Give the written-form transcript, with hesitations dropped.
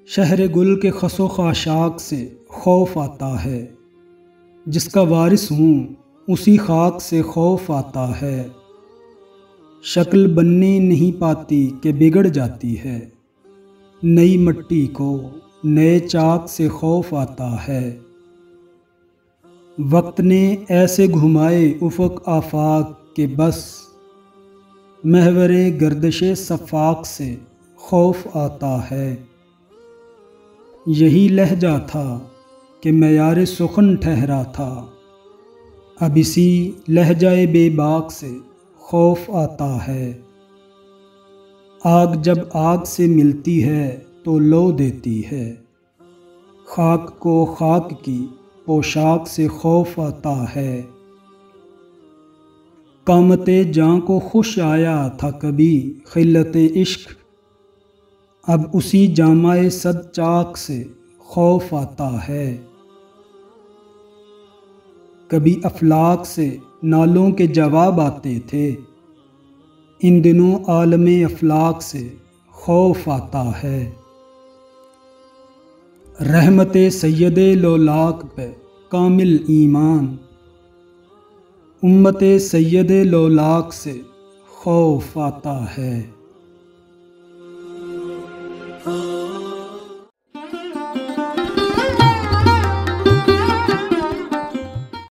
शहर गुल के खसो खाशाक से खौफ आता है, जिसका वारिस हूँ उसी खाक से खौफ आता है। शक्ल बनने नहीं पाती कि बिगड़ जाती है, नई मिट्टी को नए चाक से खौफ आता है। वक्त ने ऐसे घुमाए उफ़क़ आफाक के बस महवरे गर्दिशे सफ़ाक से खौफ आता है। यही लहजा था कि मयार सुखन ठहरा था, अब इसी लहजाए बेबाक से खौफ आता है। आग जब आग से मिलती है तो लो देती है, खाक को खाक की पोशाक से खौफ आता है। कामते जान को खुश आया था कभी खिल्लते इश्क, अब उसी जामाए सद चाक से खौफ आता है। कभी अफलाक से नालों के जवाब आते थे, इन दिनों आलमे अफलाक से खौफ आता है। रहमते सैयदे लोलाक पे कामिल ईमान, उम्मते सैयदे लोलाक से खौफ आता है।